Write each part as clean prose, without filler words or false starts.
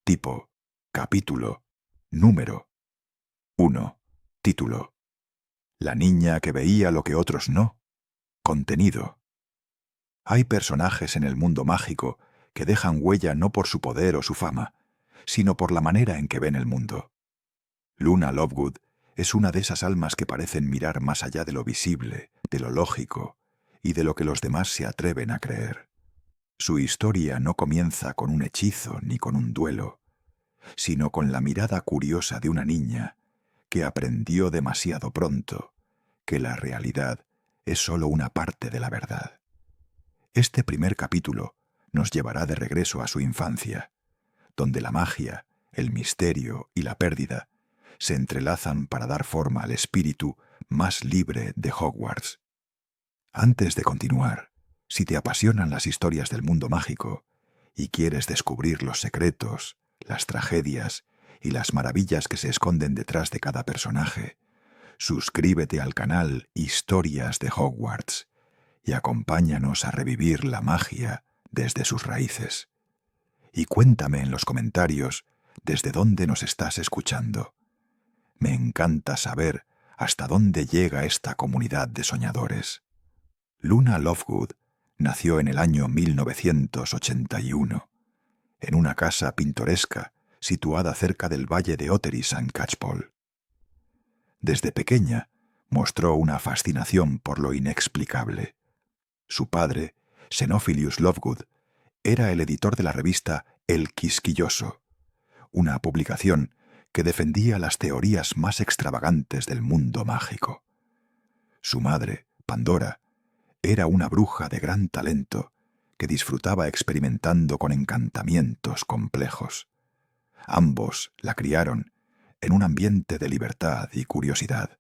tipo, capítulo, número. 1. Título. La niña que veía lo que otros no. Contenido. Hay personajes en el mundo mágico que dejan huella no por su poder o su fama, sino por la manera en que ven el mundo. Luna Lovegood es una de esas almas que parecen mirar más allá de lo visible, de lo lógico y de lo que los demás se atreven a creer. Su historia no comienza con un hechizo ni con un duelo, sino con la mirada curiosa de una niña que aprendió demasiado pronto que la realidad es solo una parte de la verdad. Este primer capítulo nos llevará de regreso a su infancia, donde la magia, el misterio y la pérdida se entrelazan para dar forma al espíritu más libre de Hogwarts. Antes de continuar, si te apasionan las historias del mundo mágico y quieres descubrir los secretos, las tragedias y las maravillas que se esconden detrás de cada personaje, suscríbete al canal Historias de Hogwarts y acompáñanos a revivir la magia desde sus raíces. Y cuéntame en los comentarios desde dónde nos estás escuchando. Me encanta saber hasta dónde llega esta comunidad de soñadores. Luna Lovegood nació en el año 1981, en una casa pintoresca situada cerca del valle de Ottery-St. Catchpole. Desde pequeña mostró una fascinación por lo inexplicable. Su padre, Xenophilius Lovegood, era el editor de la revista El Quisquilloso, una publicación que defendía las teorías más extravagantes del mundo mágico. Su madre, Pandora, era una bruja de gran talento que disfrutaba experimentando con encantamientos complejos. Ambos la criaron en un ambiente de libertad y curiosidad,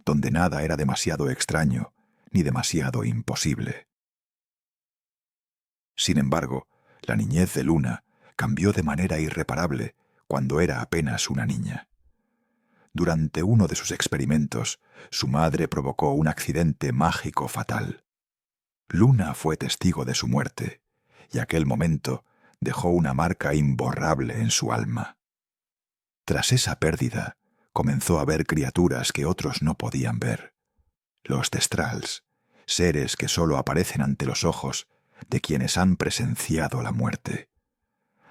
donde nada era demasiado extraño ni demasiado imposible. Sin embargo, la niñez de Luna cambió de manera irreparable cuando era apenas una niña. Durante uno de sus experimentos, su madre provocó un accidente mágico fatal. Luna fue testigo de su muerte, y aquel momento dejó una marca imborrable en su alma. Tras esa pérdida, comenzó a ver criaturas que otros no podían ver. Los Thestrals, seres que solo aparecen ante los ojos de quienes han presenciado la muerte.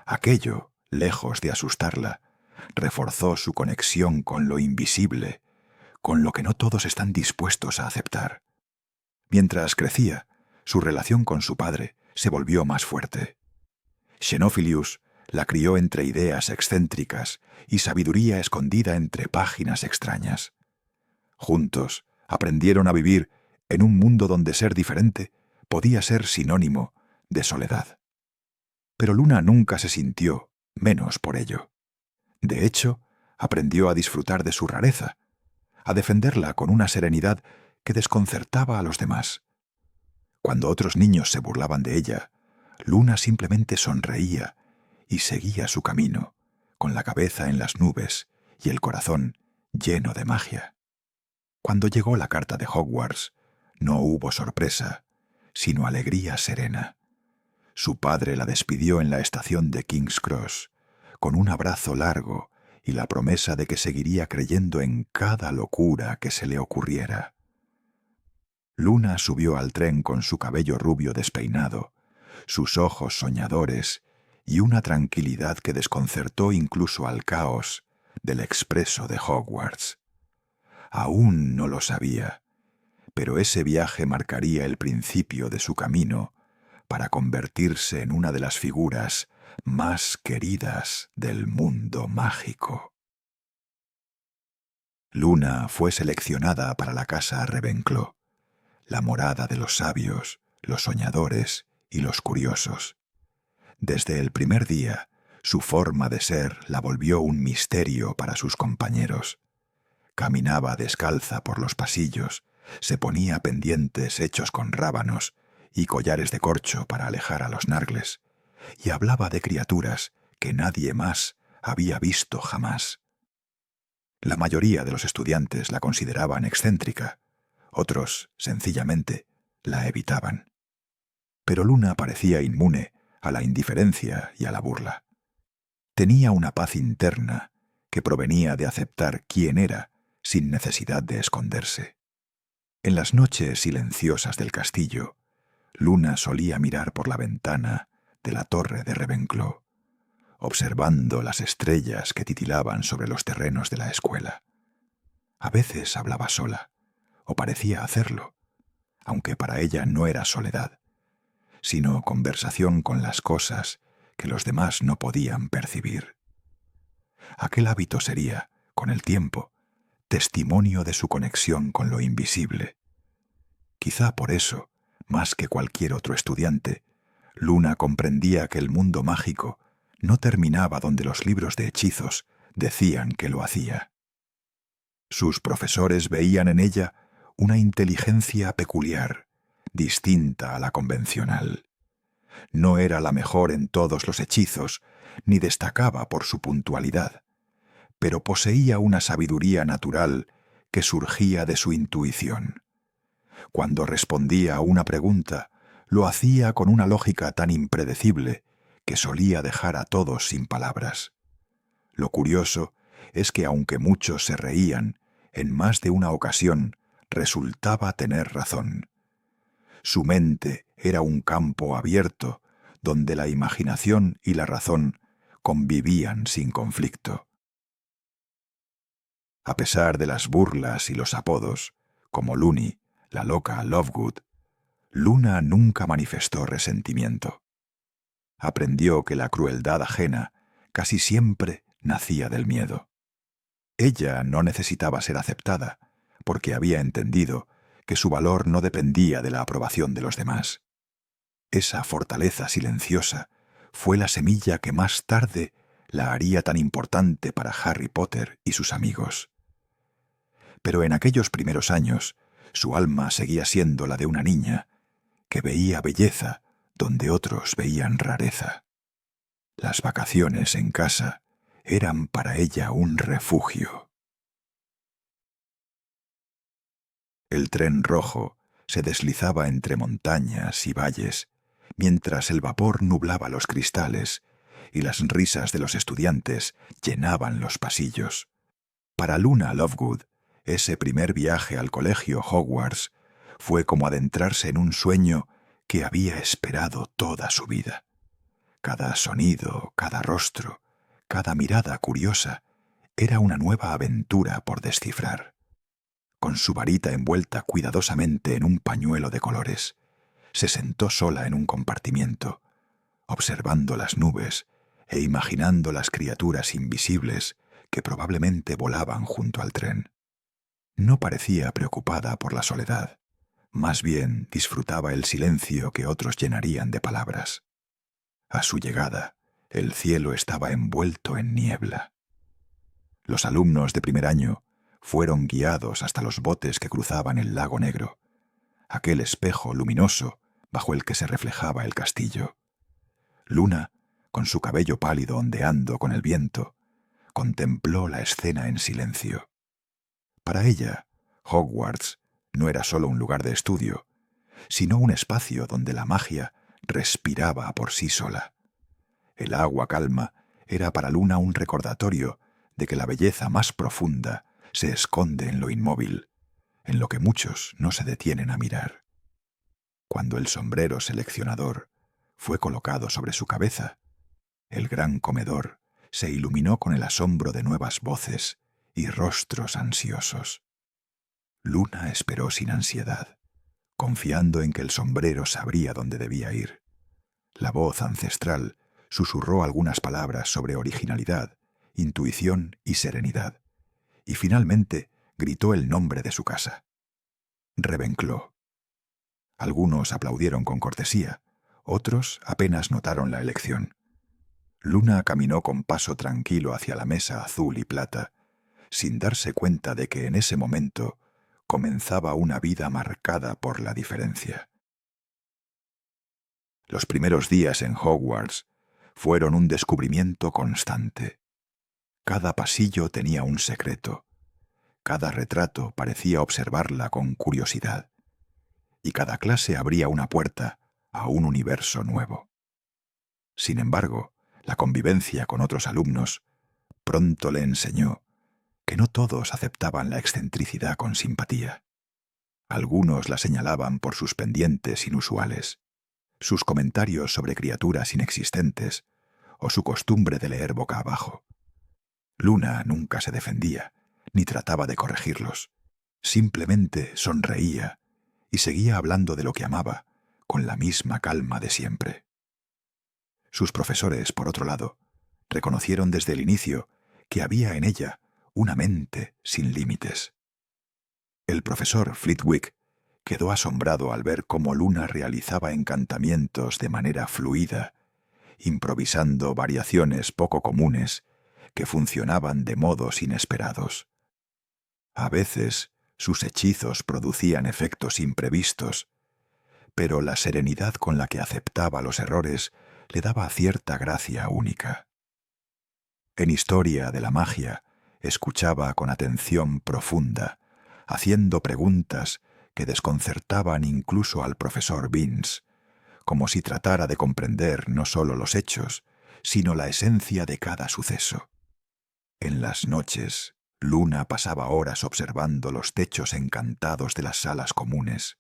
Aquello, lejos de asustarla, reforzó su conexión con lo invisible, con lo que no todos están dispuestos a aceptar. Mientras crecía, su relación con su padre se volvió más fuerte. Xenophilius la crió entre ideas excéntricas y sabiduría escondida entre páginas extrañas. Juntos aprendieron a vivir en un mundo donde ser diferente podía ser sinónimo de soledad. Pero Luna nunca se sintió menos por ello. De hecho, aprendió a disfrutar de su rareza, a defenderla con una serenidad que desconcertaba a los demás. Cuando otros niños se burlaban de ella, Luna simplemente sonreía y seguía su camino, con la cabeza en las nubes y el corazón lleno de magia. Cuando llegó la carta de Hogwarts, no hubo sorpresa, sino alegría serena. Su padre la despidió en la estación de King's Cross, con un abrazo largo y la promesa de que seguiría creyendo en cada locura que se le ocurriera. Luna subió al tren con su cabello rubio despeinado, sus ojos soñadores y una tranquilidad que desconcertó incluso al caos del expreso de Hogwarts. Aún no lo sabía, pero ese viaje marcaría el principio de su camino para convertirse en una de las figuras más queridas del mundo mágico. Luna fue seleccionada para la casa Ravenclaw, la morada de los sabios, los soñadores y los curiosos. Desde el primer día, su forma de ser la volvió un misterio para sus compañeros. Caminaba descalza por los pasillos, se ponía pendientes hechos con rábanos y collares de corcho para alejar a los nargles, y hablaba de criaturas que nadie más había visto jamás. La mayoría de los estudiantes la consideraban excéntrica, otros, sencillamente, la evitaban. Pero Luna parecía inmune a la indiferencia y a la burla. Tenía una paz interna que provenía de aceptar quién era sin necesidad de esconderse. En las noches silenciosas del castillo, Luna solía mirar por la ventana de la torre de Ravenclaw, observando las estrellas que titilaban sobre los terrenos de la escuela. A veces hablaba sola, o parecía hacerlo, aunque para ella no era soledad, sino conversación con las cosas que los demás no podían percibir. Aquel hábito sería, con el tiempo, testimonio de su conexión con lo invisible. Quizá por eso, más que cualquier otro estudiante, Luna comprendía que el mundo mágico no terminaba donde los libros de hechizos decían que lo hacía. Sus profesores veían en ella una inteligencia peculiar, distinta a la convencional. No era la mejor en todos los hechizos, ni destacaba por su puntualidad, pero poseía una sabiduría natural que surgía de su intuición. Cuando respondía a una pregunta, lo hacía con una lógica tan impredecible que solía dejar a todos sin palabras. Lo curioso es que aunque muchos se reían, en más de una ocasión resultaba tener razón. Su mente era un campo abierto donde la imaginación y la razón convivían sin conflicto. A pesar de las burlas y los apodos, como Loony, la loca Lovegood, Luna nunca manifestó resentimiento. Aprendió que la crueldad ajena casi siempre nacía del miedo. Ella no necesitaba ser aceptada, porque había entendido que su valor no dependía de la aprobación de los demás. Esa fortaleza silenciosa fue la semilla que más tarde la haría tan importante para Harry Potter y sus amigos. Pero en aquellos primeros años, su alma seguía siendo la de una niña que veía belleza donde otros veían rareza. Las vacaciones en casa eran para ella un refugio. El tren rojo se deslizaba entre montañas y valles, mientras el vapor nublaba los cristales y las risas de los estudiantes llenaban los pasillos. Para Luna Lovegood, ese primer viaje al colegio Hogwarts fue como adentrarse en un sueño que había esperado toda su vida. Cada sonido, cada rostro, cada mirada curiosa era una nueva aventura por descifrar. Con su varita envuelta cuidadosamente en un pañuelo de colores, se sentó sola en un compartimiento, observando las nubes e imaginando las criaturas invisibles que probablemente volaban junto al tren. No parecía preocupada por la soledad, más bien disfrutaba el silencio que otros llenarían de palabras. A su llegada, el cielo estaba envuelto en niebla. Los alumnos de primer año fueron guiados hasta los botes que cruzaban el lago Negro, aquel espejo luminoso bajo el que se reflejaba el castillo. Luna, con su cabello pálido ondeando con el viento, contempló la escena en silencio. Para ella, Hogwarts no era solo un lugar de estudio, sino un espacio donde la magia respiraba por sí sola. El agua calma era para Luna un recordatorio de que la belleza más profunda se esconde en lo inmóvil, en lo que muchos no se detienen a mirar. Cuando el sombrero seleccionador fue colocado sobre su cabeza, el gran comedor se iluminó con el asombro de nuevas voces y rostros ansiosos. Luna esperó sin ansiedad, confiando en que el sombrero sabría dónde debía ir. La voz ancestral susurró algunas palabras sobre originalidad, intuición y serenidad, y finalmente gritó el nombre de su casa: Ravenclaw. Algunos aplaudieron con cortesía, otros apenas notaron la elección. Luna caminó con paso tranquilo hacia la mesa azul y plata, sin darse cuenta de que en ese momento comenzaba una vida marcada por la diferencia. Los primeros días en Hogwarts fueron un descubrimiento constante. Cada pasillo tenía un secreto, cada retrato parecía observarla con curiosidad, y cada clase abría una puerta a un universo nuevo. Sin embargo, la convivencia con otros alumnos, pronto le enseñó que no todos aceptaban la excentricidad con simpatía. Algunos la señalaban por sus pendientes inusuales, sus comentarios sobre criaturas inexistentes o su costumbre de leer boca abajo. Luna nunca se defendía, ni trataba de corregirlos. Simplemente sonreía y seguía hablando de lo que amaba, con la misma calma de siempre. Sus profesores, por otro lado, reconocieron desde el inicio que había en ella una mente sin límites. El profesor Flitwick quedó asombrado al ver cómo Luna realizaba encantamientos de manera fluida, improvisando variaciones poco comunes que funcionaban de modos inesperados. A veces, sus hechizos producían efectos imprevistos, pero la serenidad con la que aceptaba los errores le daba cierta gracia única. En Historia de la Magia, escuchaba con atención profunda, haciendo preguntas que desconcertaban incluso al profesor Binns, como si tratara de comprender no solo los hechos, sino la esencia de cada suceso. En las noches, Luna pasaba horas observando los techos encantados de las salas comunes,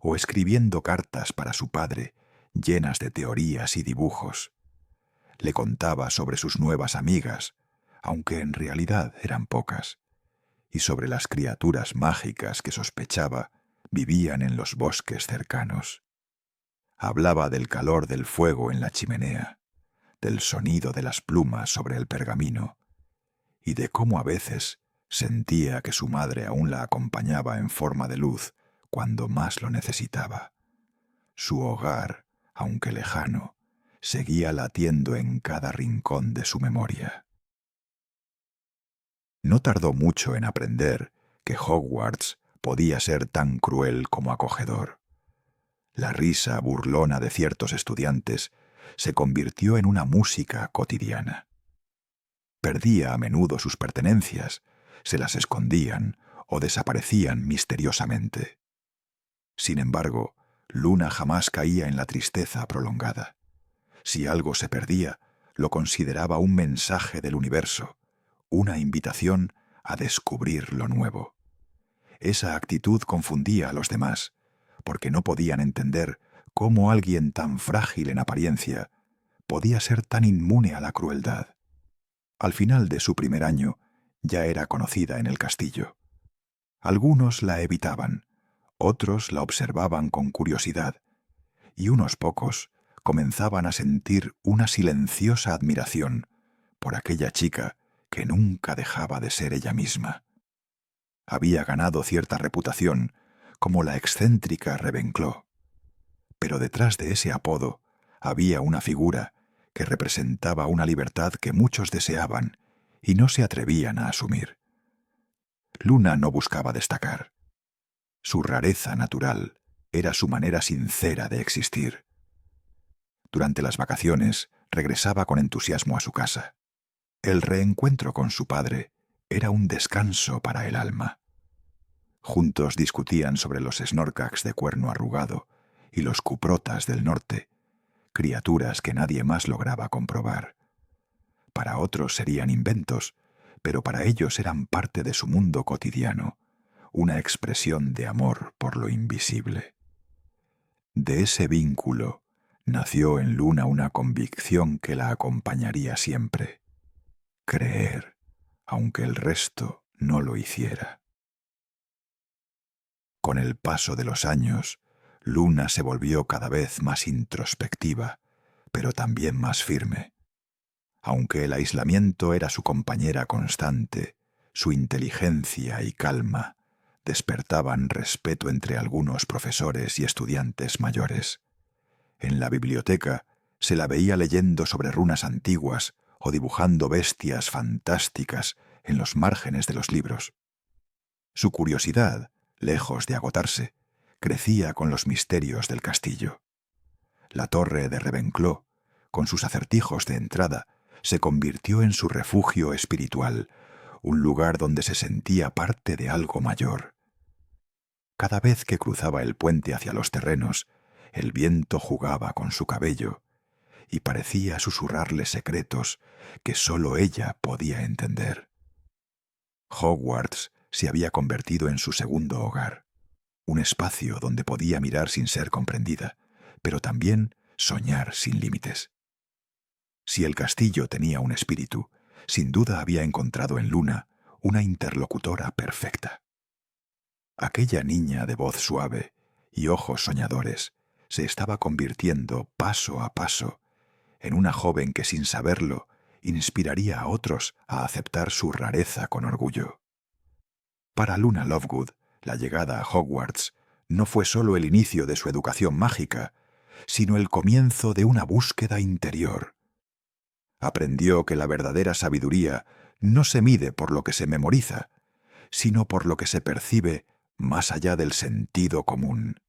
o escribiendo cartas para su padre, llenas de teorías y dibujos. Le contaba sobre sus nuevas amigas, aunque en realidad eran pocas, y sobre las criaturas mágicas que sospechaba vivían en los bosques cercanos. Hablaba del calor del fuego en la chimenea, del sonido de las plumas sobre el pergamino, y de cómo a veces sentía que su madre aún la acompañaba en forma de luz cuando más lo necesitaba. Su hogar, aunque lejano, seguía latiendo en cada rincón de su memoria. No tardó mucho en aprender que Hogwarts podía ser tan cruel como acogedor. La risa burlona de ciertos estudiantes se convirtió en una música cotidiana. Perdía a menudo sus pertenencias, se las escondían o desaparecían misteriosamente. Sin embargo, Luna jamás caía en la tristeza prolongada. Si algo se perdía, lo consideraba un mensaje del universo, una invitación a descubrir lo nuevo. Esa actitud confundía a los demás, porque no podían entender cómo alguien tan frágil en apariencia podía ser tan inmune a la crueldad. Al final de su primer año, ya era conocida en el castillo. Algunos la evitaban, otros la observaban con curiosidad, y unos pocos comenzaban a sentir una silenciosa admiración por aquella chica que nunca dejaba de ser ella misma. Había ganado cierta reputación como la excéntrica Ravenclaw, pero detrás de ese apodo había una figura que representaba una libertad que muchos deseaban y no se atrevían a asumir. Luna no buscaba destacar. Su rareza natural era su manera sincera de existir. Durante las vacaciones regresaba con entusiasmo a su casa. El reencuentro con su padre era un descanso para el alma. Juntos discutían sobre los snorkax de cuerno arrugado y los cuprotas del norte, criaturas que nadie más lograba comprobar. Para otros serían inventos, pero para ellos eran parte de su mundo cotidiano, una expresión de amor por lo invisible. De ese vínculo nació en Luna una convicción que la acompañaría siempre: creer, aunque el resto no lo hiciera. Con el paso de los años, Luna se volvió cada vez más introspectiva, pero también más firme. Aunque el aislamiento era su compañera constante, su inteligencia y calma despertaban respeto entre algunos profesores y estudiantes mayores. En la biblioteca se la veía leyendo sobre runas antiguas o dibujando bestias fantásticas en los márgenes de los libros. Su curiosidad, lejos de agotarse, crecía con los misterios del castillo. La torre de Ravenclaw, con sus acertijos de entrada, se convirtió en su refugio espiritual, un lugar donde se sentía parte de algo mayor. Cada vez que cruzaba el puente hacia los terrenos, el viento jugaba con su cabello, y parecía susurrarle secretos que sólo ella podía entender. Hogwarts se había convertido en su segundo hogar, un espacio donde podía mirar sin ser comprendida, pero también soñar sin límites. Si el castillo tenía un espíritu, sin duda había encontrado en Luna una interlocutora perfecta. Aquella niña de voz suave y ojos soñadores se estaba convirtiendo paso a paso en una joven que sin saberlo inspiraría a otros a aceptar su rareza con orgullo. Para Luna Lovegood, la llegada a Hogwarts no fue solo el inicio de su educación mágica, sino el comienzo de una búsqueda interior. Aprendió que la verdadera sabiduría no se mide por lo que se memoriza, sino por lo que se percibe más allá del sentido común.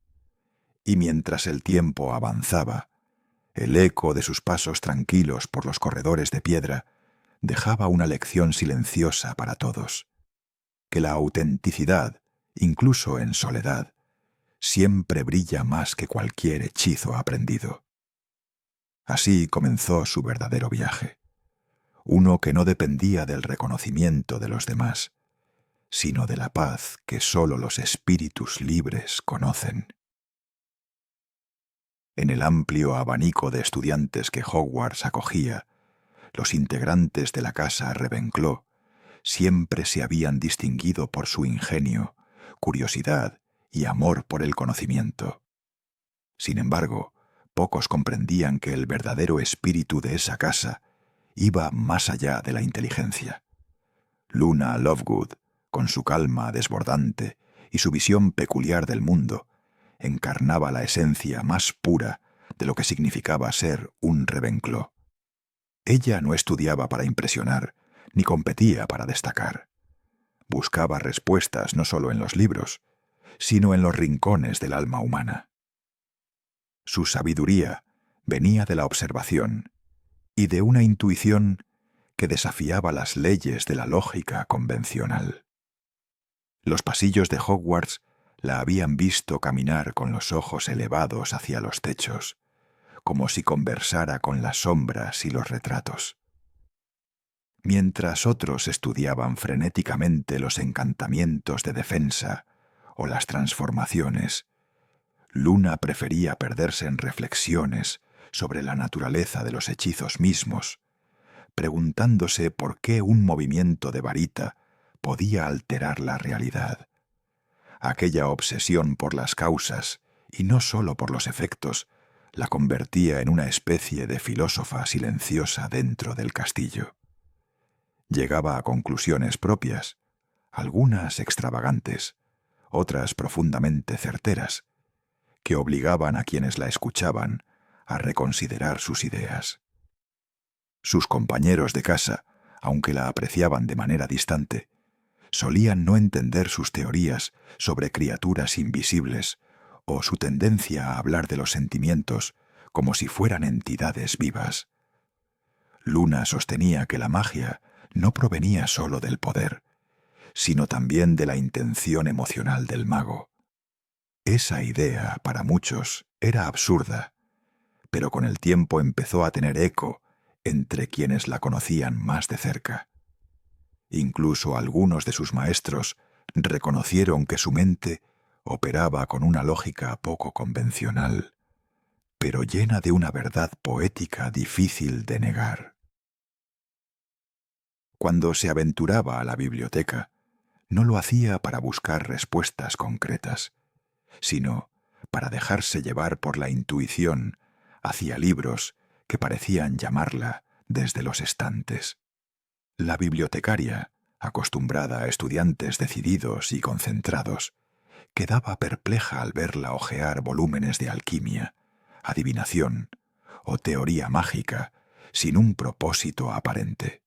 Y mientras el tiempo avanzaba, el eco de sus pasos tranquilos por los corredores de piedra dejaba una lección silenciosa para todos: que la autenticidad, incluso en soledad, siempre brilla más que cualquier hechizo aprendido. Así comenzó su verdadero viaje, uno que no dependía del reconocimiento de los demás, sino de la paz que sólo los espíritus libres conocen. En el amplio abanico de estudiantes que Hogwarts acogía, los integrantes de la casa Ravenclaw siempre se habían distinguido por su ingenio, curiosidad y amor por el conocimiento. Sin embargo, pocos comprendían que el verdadero espíritu de esa casa iba más allá de la inteligencia. Luna Lovegood, con su calma desbordante y su visión peculiar del mundo, encarnaba la esencia más pura de lo que significaba ser un Ravenclaw. Ella no estudiaba para impresionar, ni competía para destacar. Buscaba respuestas no solo en los libros, sino en los rincones del alma humana. Su sabiduría venía de la observación y de una intuición que desafiaba las leyes de la lógica convencional. Los pasillos de Hogwarts la habían visto caminar con los ojos elevados hacia los techos, como si conversara con las sombras y los retratos. Mientras otros estudiaban frenéticamente los encantamientos de defensa o las transformaciones, Luna prefería perderse en reflexiones sobre la naturaleza de los hechizos mismos, preguntándose por qué un movimiento de varita podía alterar la realidad. Aquella obsesión por las causas, y no solo por los efectos, la convertía en una especie de filósofa silenciosa dentro del castillo. Llegaba a conclusiones propias, algunas extravagantes, otras profundamente certeras, que obligaban a quienes la escuchaban a reconsiderar sus ideas. Sus compañeros de casa, aunque la apreciaban de manera distante, solían no entender sus teorías sobre criaturas invisibles o su tendencia a hablar de los sentimientos como si fueran entidades vivas. Luna sostenía que la magia no provenía solo del poder, sino también de la intención emocional del mago. Esa idea, para muchos, era absurda, pero con el tiempo empezó a tener eco entre quienes la conocían más de cerca. Incluso algunos de sus maestros reconocieron que su mente operaba con una lógica poco convencional, pero llena de una verdad poética difícil de negar. Cuando se aventuraba a la biblioteca, no lo hacía para buscar respuestas concretas, sino para dejarse llevar por la intuición hacia libros que parecían llamarla desde los estantes. La bibliotecaria, acostumbrada a estudiantes decididos y concentrados, quedaba perpleja al verla hojear volúmenes de alquimia, adivinación o teoría mágica sin un propósito aparente.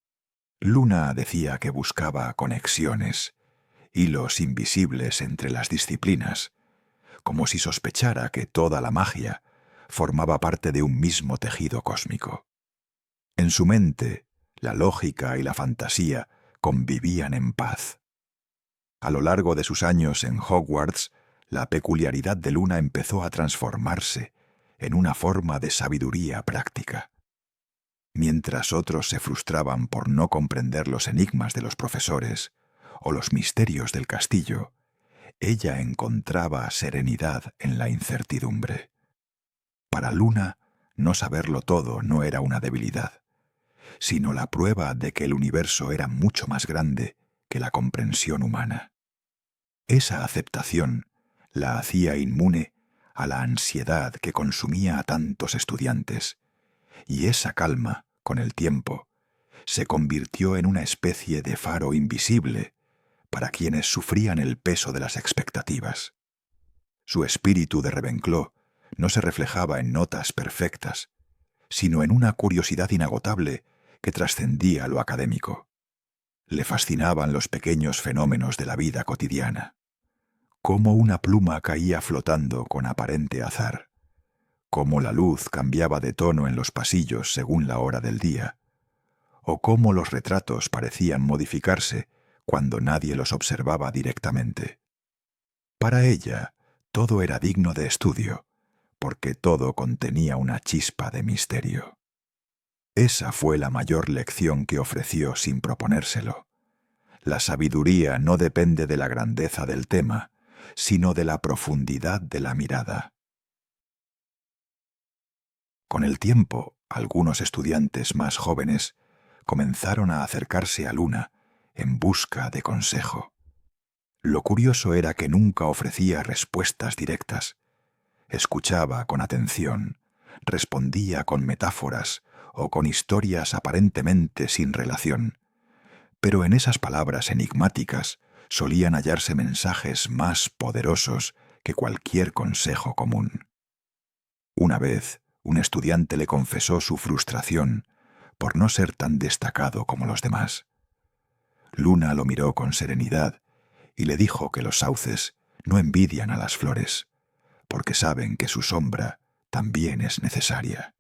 Luna decía que buscaba conexiones, hilos invisibles entre las disciplinas, como si sospechara que toda la magia formaba parte de un mismo tejido cósmico. En su mente, la lógica y la fantasía convivían en paz. A lo largo de sus años en Hogwarts, la peculiaridad de Luna empezó a transformarse en una forma de sabiduría práctica. Mientras otros se frustraban por no comprender los enigmas de los profesores o los misterios del castillo, ella encontraba serenidad en la incertidumbre. Para Luna, no saberlo todo no era una debilidad, sino la prueba de que el universo era mucho más grande que la comprensión humana. Esa aceptación la hacía inmune a la ansiedad que consumía a tantos estudiantes, y esa calma, con el tiempo, se convirtió en una especie de faro invisible para quienes sufrían el peso de las expectativas. Su espíritu de Ravenclaw no se reflejaba en notas perfectas, sino en una curiosidad inagotable que trascendía lo académico. Le fascinaban los pequeños fenómenos de la vida cotidiana. Cómo una pluma caía flotando con aparente azar, cómo la luz cambiaba de tono en los pasillos según la hora del día, o cómo los retratos parecían modificarse cuando nadie los observaba directamente. Para ella, todo era digno de estudio, porque todo contenía una chispa de misterio. Esa fue la mayor lección que ofreció sin proponérselo. La sabiduría no depende de la grandeza del tema, sino de la profundidad de la mirada. Con el tiempo, algunos estudiantes más jóvenes comenzaron a acercarse a Luna en busca de consejo. Lo curioso era que nunca ofrecía respuestas directas. Escuchaba con atención, respondía con metáforas o con historias aparentemente sin relación, pero en esas palabras enigmáticas solían hallarse mensajes más poderosos que cualquier consejo común. Una vez, un estudiante le confesó su frustración por no ser tan destacado como los demás. Luna lo miró con serenidad y le dijo que los sauces no envidian a las flores, porque saben que su sombra también es necesaria.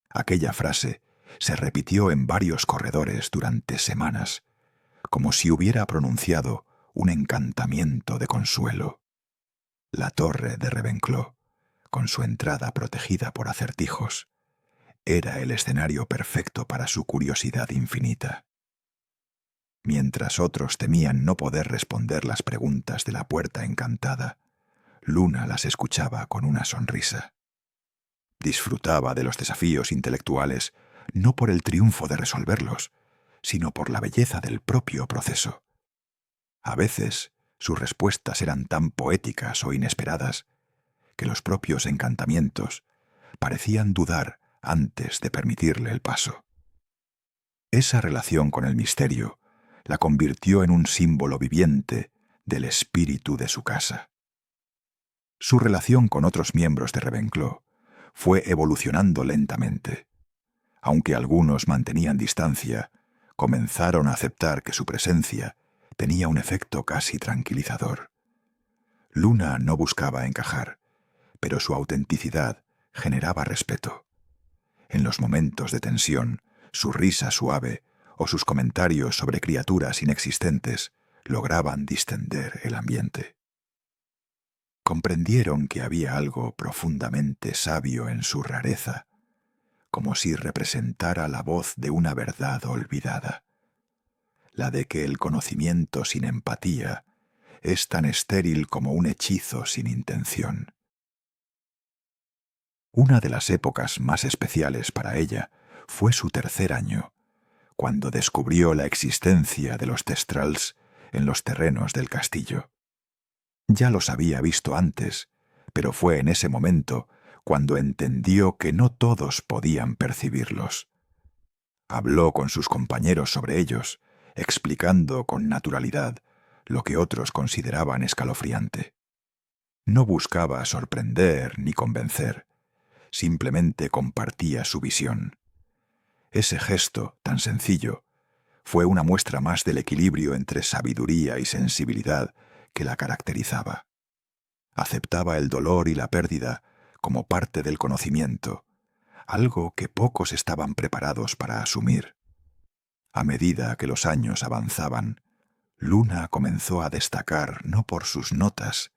Aquella frase se repitió en varios corredores durante semanas, como si hubiera pronunciado un encantamiento de consuelo. La torre de Ravenclaw, con su entrada protegida por acertijos, era el escenario perfecto para su curiosidad infinita. Mientras otros temían no poder responder las preguntas de la puerta encantada, Luna las escuchaba con una sonrisa. Disfrutaba de los desafíos intelectuales no por el triunfo de resolverlos, sino por la belleza del propio proceso. A veces, sus respuestas eran tan poéticas o inesperadas que los propios encantamientos parecían dudar antes de permitirle el paso. Esa relación con el misterio la convirtió en un símbolo viviente del espíritu de su casa. Su relación con otros miembros de Ravenclaw fue evolucionando lentamente. Aunque algunos mantenían distancia, comenzaron a aceptar que su presencia tenía un efecto casi tranquilizador. Luna no buscaba encajar, pero su autenticidad generaba respeto. En los momentos de tensión, su risa suave o sus comentarios sobre criaturas inexistentes lograban distender el ambiente. Comprendieron que había algo profundamente sabio en su rareza, como si representara la voz de una verdad olvidada, la de que el conocimiento sin empatía es tan estéril como un hechizo sin intención. Una de las épocas más especiales para ella fue su tercer año, cuando descubrió la existencia de los Thestrals en los terrenos del castillo. Ya los había visto antes, pero fue en ese momento cuando entendió que no todos podían percibirlos. Habló con sus compañeros sobre ellos, explicando con naturalidad lo que otros consideraban escalofriante. No buscaba sorprender ni convencer, simplemente compartía su visión. Ese gesto, tan sencillo, fue una muestra más del equilibrio entre sabiduría y sensibilidad que la caracterizaba. Aceptaba el dolor y la pérdida como parte del conocimiento, algo que pocos estaban preparados para asumir. A medida que los años avanzaban, Luna comenzó a destacar no por sus notas,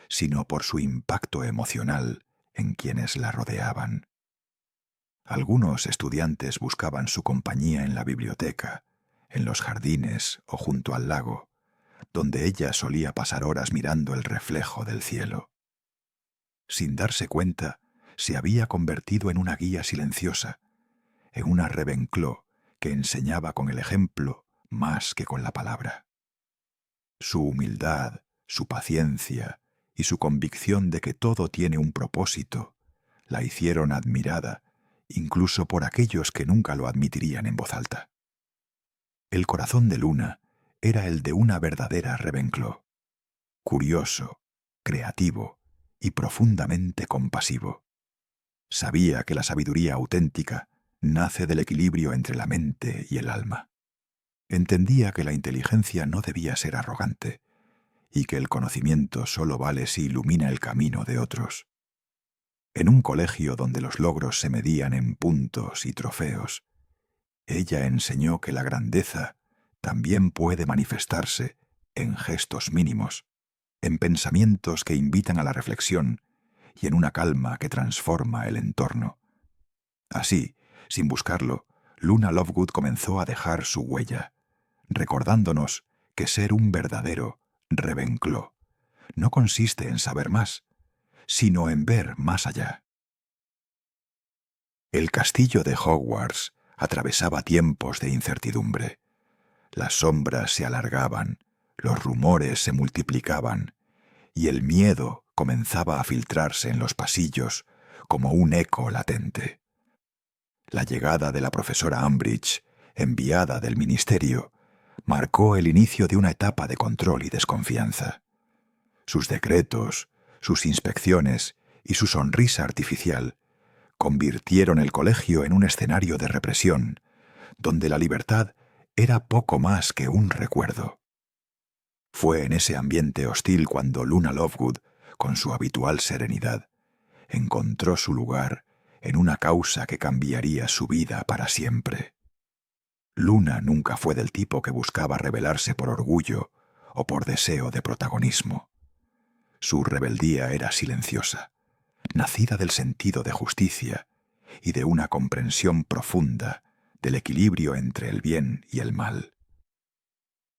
sino por su impacto emocional en quienes la rodeaban. Algunos estudiantes buscaban su compañía en la biblioteca, en los jardines o junto al lago, donde ella solía pasar horas mirando el reflejo del cielo. Sin darse cuenta, se había convertido en una guía silenciosa, en una Ravenclaw que enseñaba con el ejemplo más que con la palabra. Su humildad, su paciencia y su convicción de que todo tiene un propósito la hicieron admirada incluso por aquellos que nunca lo admitirían en voz alta. El corazón de Luna era el de una verdadera Ravenclaw, curioso, creativo y profundamente compasivo. Sabía que la sabiduría auténtica nace del equilibrio entre la mente y el alma. Entendía que la inteligencia no debía ser arrogante y que el conocimiento solo vale si ilumina el camino de otros. En un colegio donde los logros se medían en puntos y trofeos, ella enseñó que la grandeza también puede manifestarse en gestos mínimos, en pensamientos que invitan a la reflexión y en una calma que transforma el entorno. Así, sin buscarlo, Luna Lovegood comenzó a dejar su huella, recordándonos que ser un verdadero Ravenclaw no consiste en saber más, sino en ver más allá. El castillo de Hogwarts atravesaba tiempos de incertidumbre. Las sombras se alargaban, los rumores se multiplicaban, y el miedo comenzaba a filtrarse en los pasillos como un eco latente. La llegada de la profesora Umbridge, enviada del ministerio, marcó el inicio de una etapa de control y desconfianza. Sus decretos, sus inspecciones y su sonrisa artificial convirtieron el colegio en un escenario de represión, donde la libertad era poco más que un recuerdo. Fue en ese ambiente hostil cuando Luna Lovegood, con su habitual serenidad, encontró su lugar en una causa que cambiaría su vida para siempre. Luna nunca fue del tipo que buscaba rebelarse por orgullo o por deseo de protagonismo. Su rebeldía era silenciosa, nacida del sentido de justicia y de una comprensión profunda del equilibrio entre el bien y el mal.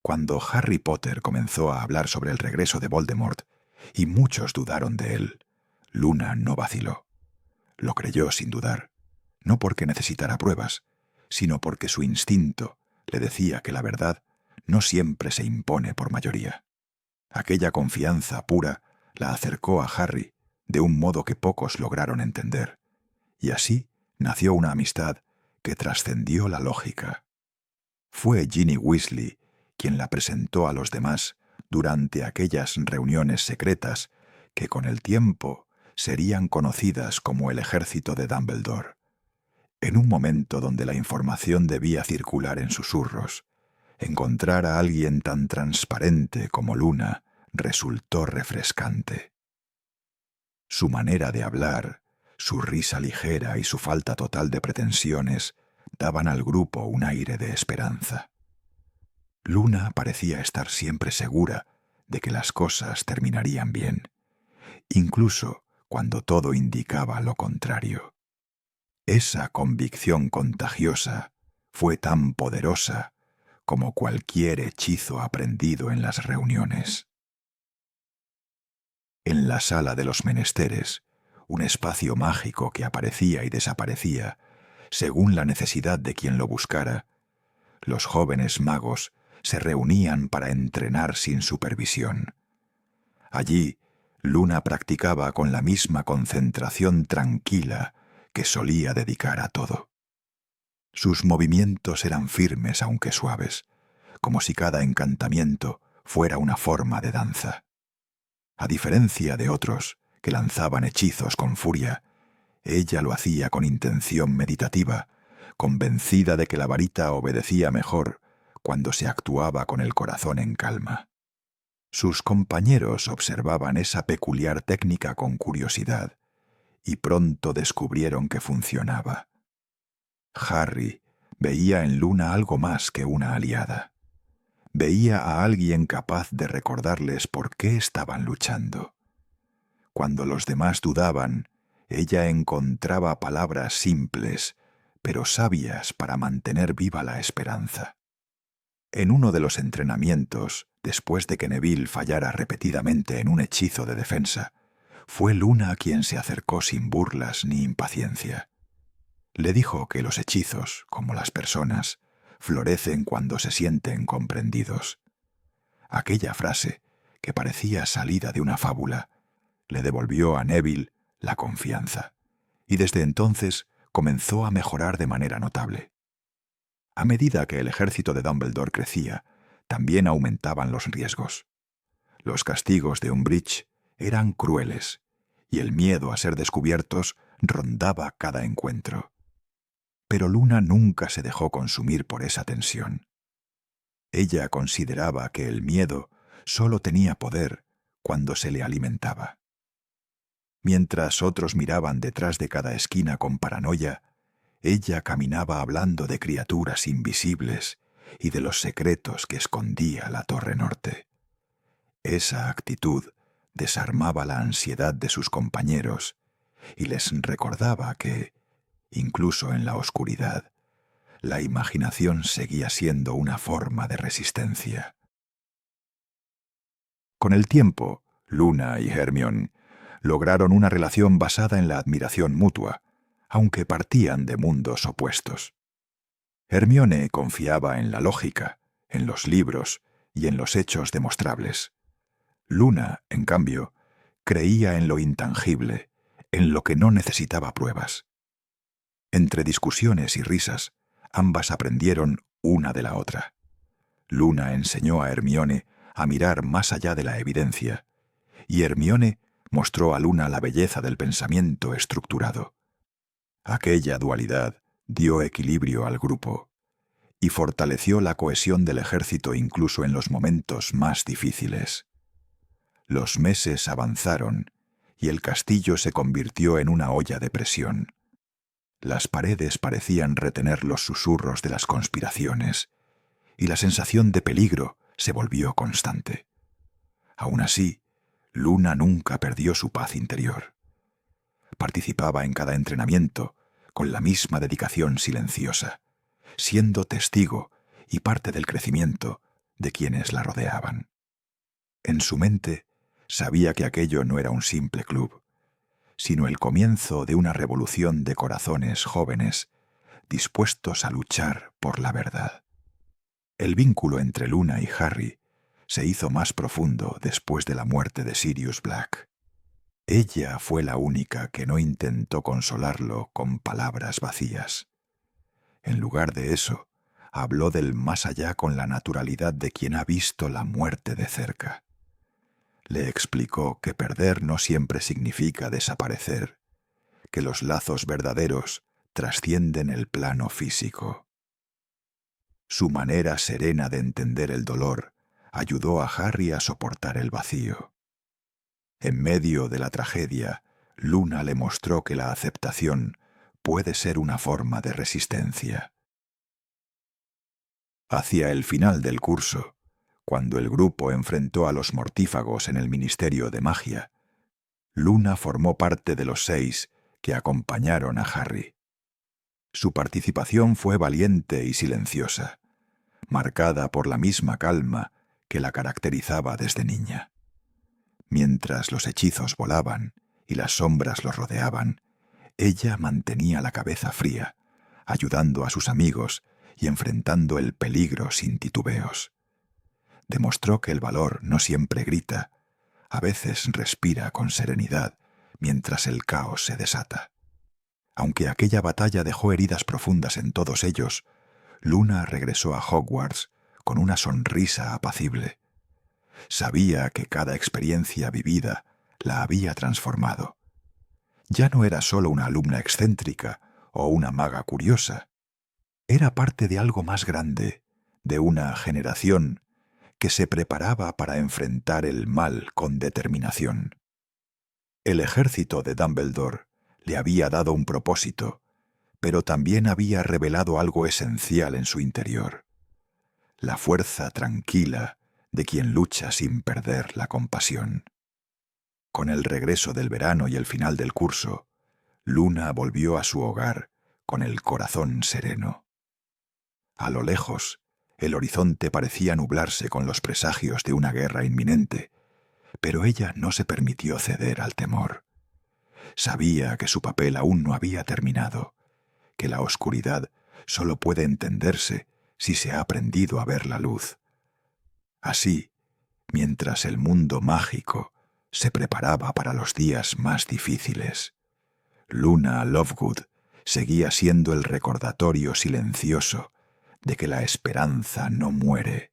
Cuando Harry Potter comenzó a hablar sobre el regreso de Voldemort, y muchos dudaron de él, Luna no vaciló. Lo creyó sin dudar, no porque necesitara pruebas, sino porque su instinto le decía que la verdad no siempre se impone por mayoría. Aquella confianza pura la acercó a Harry de un modo que pocos lograron entender, y así nació una amistad que trascendió la lógica. Fue Ginny Weasley quien la presentó a los demás durante aquellas reuniones secretas que con el tiempo serían conocidas como el ejército de Dumbledore. En un momento donde la información debía circular en susurros, encontrar a alguien tan transparente como Luna resultó refrescante. Su manera de hablar, su risa ligera y su falta total de pretensiones daban al grupo un aire de esperanza. Luna parecía estar siempre segura de que las cosas terminarían bien, incluso cuando todo indicaba lo contrario. Esa convicción contagiosa fue tan poderosa como cualquier hechizo aprendido en las reuniones. En la sala de los menesteres, un espacio mágico que aparecía y desaparecía según la necesidad de quien lo buscara, los jóvenes magos se reunían para entrenar sin supervisión. Allí, Luna practicaba con la misma concentración tranquila que solía dedicar a todo. Sus movimientos eran firmes aunque suaves, como si cada encantamiento fuera una forma de danza. A diferencia de otros que lanzaban hechizos con furia, ella lo hacía con intención meditativa, convencida de que la varita obedecía mejor cuando se actuaba con el corazón en calma. Sus compañeros observaban esa peculiar técnica con curiosidad y pronto descubrieron que funcionaba. Harry veía en Luna algo más que una aliada. Veía a alguien capaz de recordarles por qué estaban luchando. Cuando los demás dudaban, ella encontraba palabras simples pero sabias para mantener viva la esperanza. En uno de los entrenamientos, después de que Neville fallara repetidamente en un hechizo de defensa, fue Luna quien se acercó sin burlas ni impaciencia. Le dijo que los hechizos, como las personas, florecen cuando se sienten comprendidos. Aquella frase, que parecía salida de una fábula, le devolvió a Neville la confianza, y desde entonces comenzó a mejorar de manera notable. A medida que el ejército de Dumbledore crecía, también aumentaban los riesgos. Los castigos de Umbridge eran crueles, y el miedo a ser descubiertos rondaba cada encuentro. Pero Luna nunca se dejó consumir por esa tensión. Ella consideraba que el miedo solo tenía poder cuando se le alimentaba. Mientras otros miraban detrás de cada esquina con paranoia, ella caminaba hablando de criaturas invisibles y de los secretos que escondía la Torre Norte. Esa actitud desarmaba la ansiedad de sus compañeros y les recordaba que, incluso en la oscuridad, la imaginación seguía siendo una forma de resistencia. Con el tiempo, Luna y Hermione lograron una relación basada en la admiración mutua, aunque partían de mundos opuestos. Hermione confiaba en la lógica, en los libros y en los hechos demostrables. Luna, en cambio, creía en lo intangible, en lo que no necesitaba pruebas. Entre discusiones y risas, ambas aprendieron una de la otra. Luna enseñó a Hermione a mirar más allá de la evidencia, y Hermione mostró a Luna la belleza del pensamiento estructurado. Aquella dualidad dio equilibrio al grupo y fortaleció la cohesión del ejército incluso en los momentos más difíciles. Los meses avanzaron y el castillo se convirtió en una olla de presión. Las paredes parecían retener los susurros de las conspiraciones y la sensación de peligro se volvió constante. Aún así, Luna nunca perdió su paz interior. Participaba en cada entrenamiento con la misma dedicación silenciosa, siendo testigo y parte del crecimiento de quienes la rodeaban. En su mente sabía que aquello no era un simple club, sino el comienzo de una revolución de corazones jóvenes dispuestos a luchar por la verdad. El vínculo entre Luna y Harry se hizo más profundo después de la muerte de Sirius Black. Ella fue la única que no intentó consolarlo con palabras vacías. En lugar de eso, habló del más allá con la naturalidad de quien ha visto la muerte de cerca. Le explicó que perder no siempre significa desaparecer, que los lazos verdaderos trascienden el plano físico. Su manera serena de entender el dolor ayudó a Harry a soportar el vacío. En medio de la tragedia, Luna le mostró que la aceptación puede ser una forma de resistencia. Hacia el final del curso, cuando el grupo enfrentó a los mortífagos en el Ministerio de Magia, Luna formó parte de los 6 que acompañaron a Harry. Su participación fue valiente y silenciosa, marcada por la misma calma que la caracterizaba desde niña. Mientras los hechizos volaban y las sombras los rodeaban, ella mantenía la cabeza fría, ayudando a sus amigos y enfrentando el peligro sin titubeos. Demostró que el valor no siempre grita, a veces respira con serenidad mientras el caos se desata. Aunque aquella batalla dejó heridas profundas en todos ellos, Luna regresó a Hogwarts con una sonrisa apacible. Sabía que cada experiencia vivida la había transformado. Ya no era solo una alumna excéntrica o una maga curiosa. Era parte de algo más grande, de una generación que se preparaba para enfrentar el mal con determinación. El ejército de Dumbledore le había dado un propósito, pero también había revelado algo esencial en su interior: la fuerza tranquila de quien lucha sin perder la compasión. Con el regreso del verano y el final del curso, Luna volvió a su hogar con el corazón sereno. A lo lejos, el horizonte parecía nublarse con los presagios de una guerra inminente, pero ella no se permitió ceder al temor. Sabía que su papel aún no había terminado, que la oscuridad solo puede entenderse si se ha aprendido a ver la luz. Así, mientras el mundo mágico se preparaba para los días más difíciles, Luna Lovegood seguía siendo el recordatorio silencioso de que la esperanza no muere,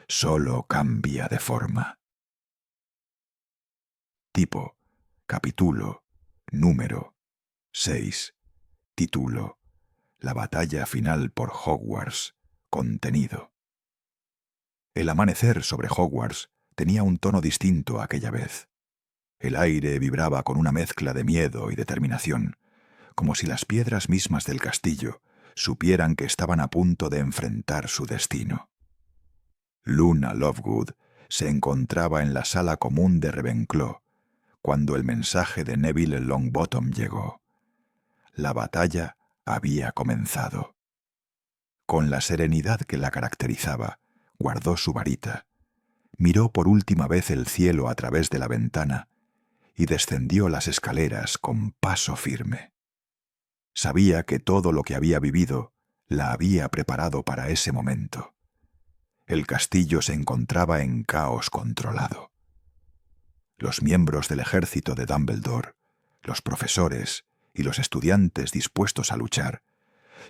solo cambia de forma. Tipo, capítulo, número, 6. Título, La batalla final por Hogwarts, contenido. El amanecer sobre Hogwarts tenía un tono distinto aquella vez. El aire vibraba con una mezcla de miedo y determinación, como si las piedras mismas del castillo supieran que estaban a punto de enfrentar su destino. Luna Lovegood se encontraba en la sala común de Ravenclaw cuando el mensaje de Neville Longbottom llegó. La batalla había comenzado. Con la serenidad que la caracterizaba, guardó su varita, miró por última vez el cielo a través de la ventana y descendió las escaleras con paso firme. Sabía que todo lo que había vivido la había preparado para ese momento. El castillo se encontraba en caos controlado. Los miembros del ejército de Dumbledore, los profesores y los estudiantes dispuestos a luchar,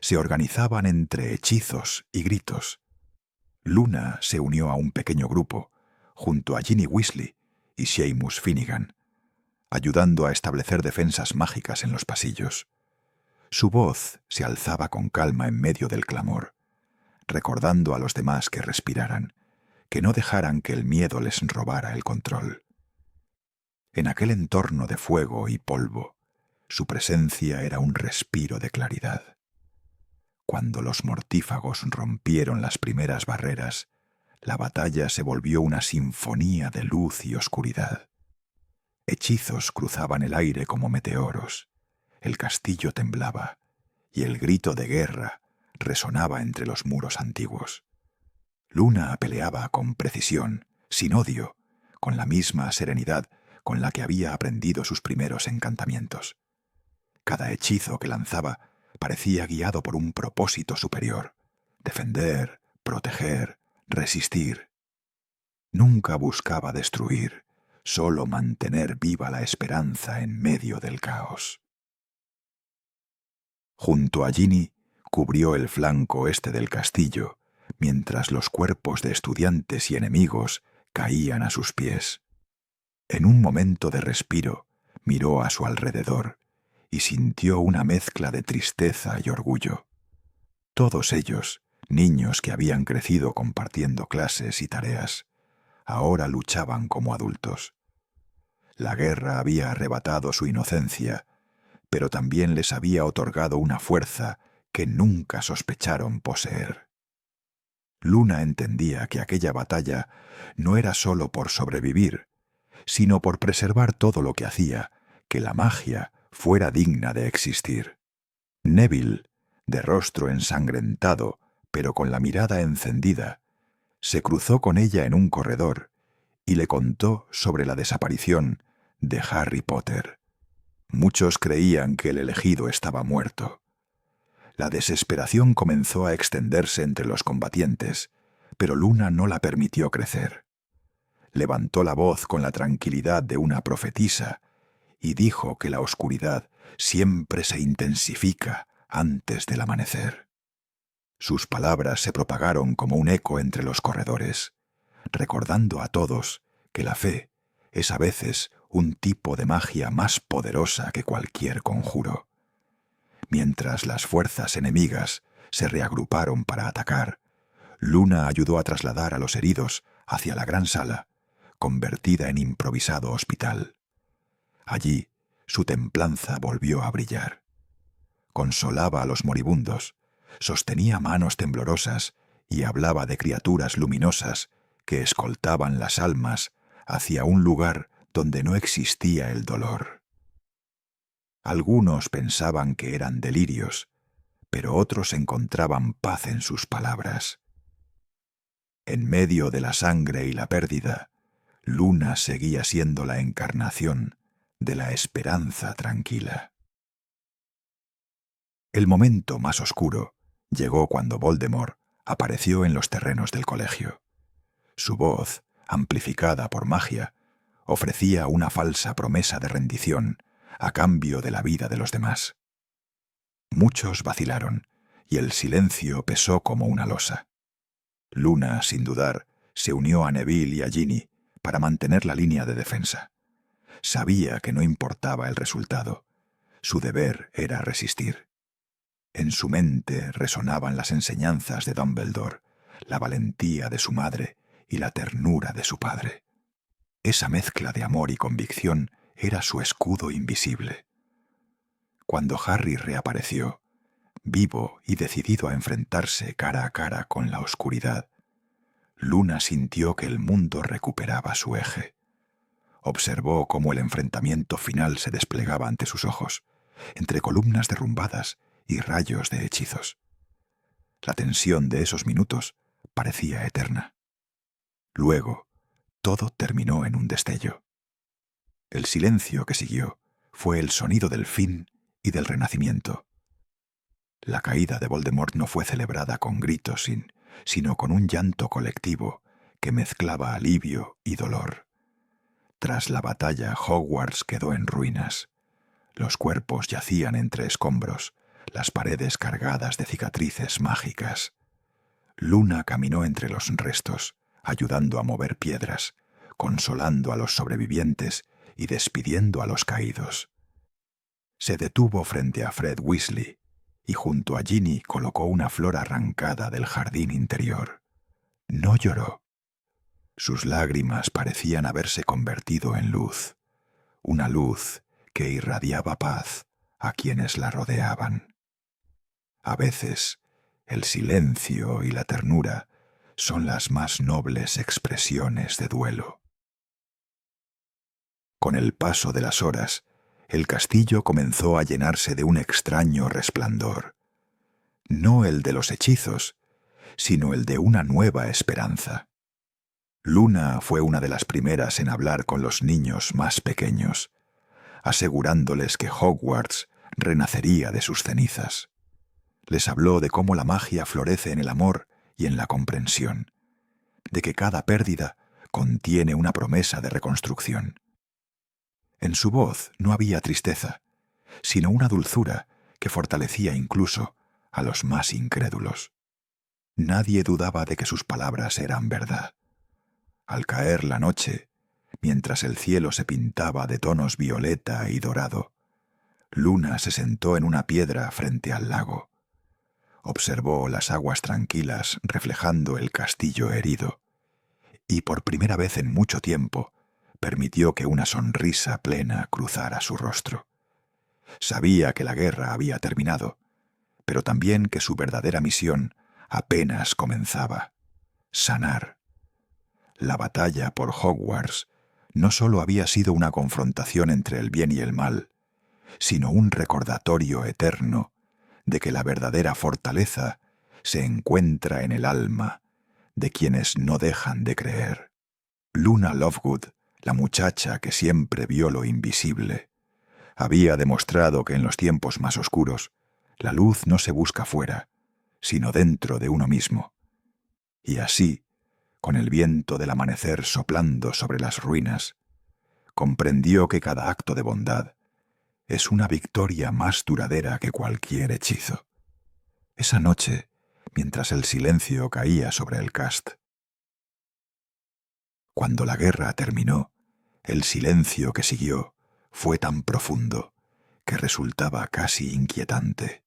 se organizaban entre hechizos y gritos. Luna se unió a un pequeño grupo, junto a Ginny Weasley y Seamus Finnegan, ayudando a establecer defensas mágicas en los pasillos. Su voz se alzaba con calma en medio del clamor, recordando a los demás que respiraran, que no dejaran que el miedo les robara el control. En aquel entorno de fuego y polvo, su presencia era un respiro de claridad. Cuando los mortífagos rompieron las primeras barreras, la batalla se volvió una sinfonía de luz y oscuridad. Hechizos cruzaban el aire como meteoros, el castillo temblaba, y el grito de guerra resonaba entre los muros antiguos. Luna peleaba con precisión, sin odio, con la misma serenidad con la que había aprendido sus primeros encantamientos. Cada hechizo que lanzaba parecía guiado por un propósito superior: defender, proteger, resistir. Nunca buscaba destruir, solo mantener viva la esperanza en medio del caos. Junto a Ginny cubrió el flanco este del castillo, mientras los cuerpos de estudiantes y enemigos caían a sus pies. En un momento de respiro, miró a su alrededor y sintió una mezcla de tristeza y orgullo. Todos ellos, niños que habían crecido compartiendo clases y tareas, ahora luchaban como adultos. La guerra había arrebatado su inocencia, pero también les había otorgado una fuerza que nunca sospecharon poseer. Luna entendía que aquella batalla no era solo por sobrevivir, sino por preservar todo lo que hacía que la magia fuera digna de existir. Neville, de rostro ensangrentado, pero con la mirada encendida, se cruzó con ella en un corredor y le contó sobre la desaparición de Harry Potter. Muchos creían que el elegido estaba muerto. La desesperación comenzó a extenderse entre los combatientes, pero Luna no la permitió crecer. Levantó la voz con la tranquilidad de una profetisa y dijo que la oscuridad siempre se intensifica antes del amanecer. Sus palabras se propagaron como un eco entre los corredores, recordando a todos que la fe es a veces un tipo de magia más poderosa que cualquier conjuro. Mientras las fuerzas enemigas se reagruparon para atacar, Luna ayudó a trasladar a los heridos hacia la gran sala, convertida en improvisado hospital. Allí, su templanza volvió a brillar. Consolaba a los moribundos, sostenía manos temblorosas y hablaba de criaturas luminosas que escoltaban las almas hacia un lugar donde no existía el dolor. Algunos pensaban que eran delirios, pero otros encontraban paz en sus palabras. En medio de la sangre y la pérdida, Luna seguía siendo la encarnación de la esperanza tranquila. El momento más oscuro llegó cuando Voldemort apareció en los terrenos del colegio. Su voz, amplificada por magia, ofrecía una falsa promesa de rendición a cambio de la vida de los demás. Muchos vacilaron, y el silencio pesó como una losa. Luna, sin dudar, se unió a Neville y a Ginny para mantener la línea de defensa. Sabía que no importaba el resultado. Su deber era resistir. En su mente resonaban las enseñanzas de Dumbledore, la valentía de su madre y la ternura de su padre. Esa mezcla de amor y convicción era su escudo invisible. Cuando Harry reapareció, vivo y decidido a enfrentarse cara a cara con la oscuridad, Luna sintió que el mundo recuperaba su eje. Observó cómo el enfrentamiento final se desplegaba ante sus ojos, entre columnas derrumbadas y rayos de hechizos. La tensión de esos minutos parecía eterna. Luego, todo terminó en un destello. El silencio que siguió fue el sonido del fin y del renacimiento. La caída de Voldemort no fue celebrada con gritos, sino con un llanto colectivo que mezclaba alivio y dolor. Tras la batalla, Hogwarts quedó en ruinas. Los cuerpos yacían entre escombros, las paredes cargadas de cicatrices mágicas. Luna caminó entre los restos, ayudando a mover piedras, consolando a los sobrevivientes y despidiendo a los caídos. Se detuvo frente a Fred Weasley y junto a Ginny colocó una flor arrancada del jardín interior. No lloró. Sus lágrimas parecían haberse convertido en luz, una luz que irradiaba paz a quienes la rodeaban. A veces, el silencio y la ternura son las más nobles expresiones de duelo. Con el paso de las horas, el castillo comenzó a llenarse de un extraño resplandor. No el de los hechizos, sino el de una nueva esperanza. Luna fue una de las primeras en hablar con los niños más pequeños, asegurándoles que Hogwarts renacería de sus cenizas. Les habló de cómo la magia florece en el amor y en la comprensión, de que cada pérdida contiene una promesa de reconstrucción. En su voz no había tristeza, sino una dulzura que fortalecía incluso a los más incrédulos. Nadie dudaba de que sus palabras eran verdad. Al caer la noche, mientras el cielo se pintaba de tonos violeta y dorado, Luna se sentó en una piedra frente al lago. Observó las aguas tranquilas reflejando el castillo herido, y por primera vez en mucho tiempo permitió que una sonrisa plena cruzara su rostro. Sabía que la guerra había terminado, pero también que su verdadera misión apenas comenzaba: sanar. La batalla por Hogwarts no solo había sido una confrontación entre el bien y el mal, sino un recordatorio eterno de que la verdadera fortaleza se encuentra en el alma de quienes no dejan de creer. Luna Lovegood, la muchacha que siempre vio lo invisible, había demostrado que en los tiempos más oscuros la luz no se busca fuera, sino dentro de uno mismo. Y así, con el viento del amanecer soplando sobre las ruinas, comprendió que cada acto de bondad es una victoria más duradera que cualquier hechizo. Esa noche, mientras el silencio caía sobre el cast. Cuando la guerra terminó, el silencio que siguió fue tan profundo que resultaba casi inquietante.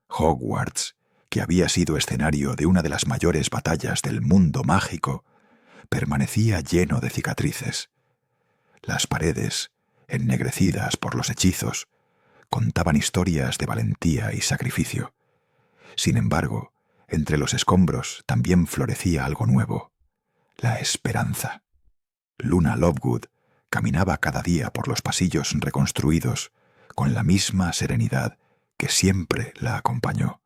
Hogwarts, que había sido escenario de una de las mayores batallas del mundo mágico, permanecía lleno de cicatrices. Las paredes, ennegrecidas por los hechizos, contaban historias de valentía y sacrificio. Sin embargo, entre los escombros también florecía algo nuevo: la esperanza. Luna Lovegood caminaba cada día por los pasillos reconstruidos con la misma serenidad que siempre la acompañó.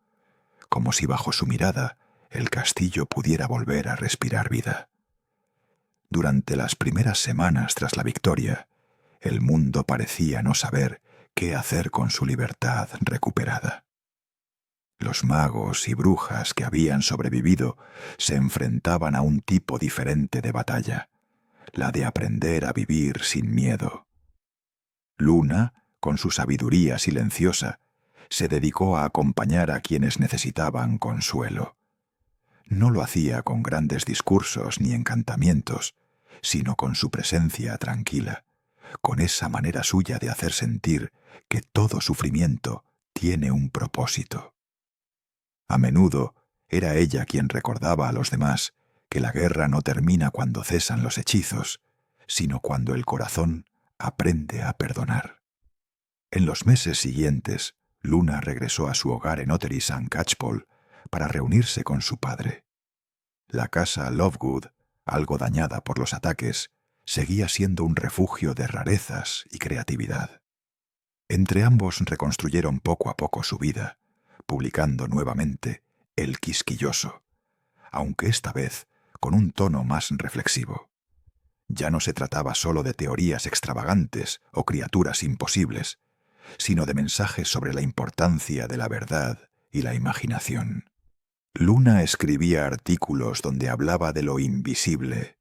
como si bajo su mirada el castillo pudiera volver a respirar vida. Durante las primeras semanas tras la victoria, el mundo parecía no saber qué hacer con su libertad recuperada. Los magos y brujas que habían sobrevivido se enfrentaban a un tipo diferente de batalla, la de aprender a vivir sin miedo. Luna, con su sabiduría silenciosa, se dedicó a acompañar a quienes necesitaban consuelo. No lo hacía con grandes discursos ni encantamientos, sino con su presencia tranquila, con esa manera suya de hacer sentir que todo sufrimiento tiene un propósito. A menudo era ella quien recordaba a los demás que la guerra no termina cuando cesan los hechizos, sino cuando el corazón aprende a perdonar. En los meses siguientes, Luna regresó a su hogar en Ottery St. Catchpole para reunirse con su padre. La casa Lovegood, algo dañada por los ataques, seguía siendo un refugio de rarezas y creatividad. Entre ambos reconstruyeron poco a poco su vida, publicando nuevamente El Quisquilloso, aunque esta vez con un tono más reflexivo. Ya no se trataba solo de teorías extravagantes o criaturas imposibles, sino de mensajes sobre la importancia de la verdad y la imaginación. Luna escribía artículos donde hablaba de lo invisible,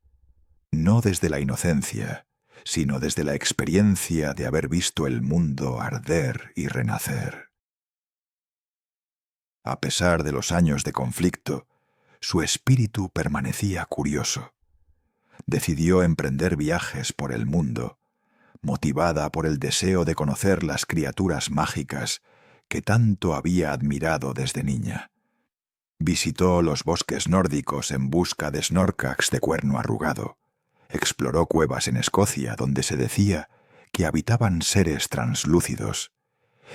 no desde la inocencia, sino desde la experiencia de haber visto el mundo arder y renacer. A pesar de los años de conflicto, su espíritu permanecía curioso. Decidió emprender viajes por el mundo, motivada por el deseo de conocer las criaturas mágicas que tanto había admirado desde niña. Visitó los bosques nórdicos en busca de snorkax de cuerno arrugado. Exploró cuevas en Escocia donde se decía que habitaban seres translúcidos,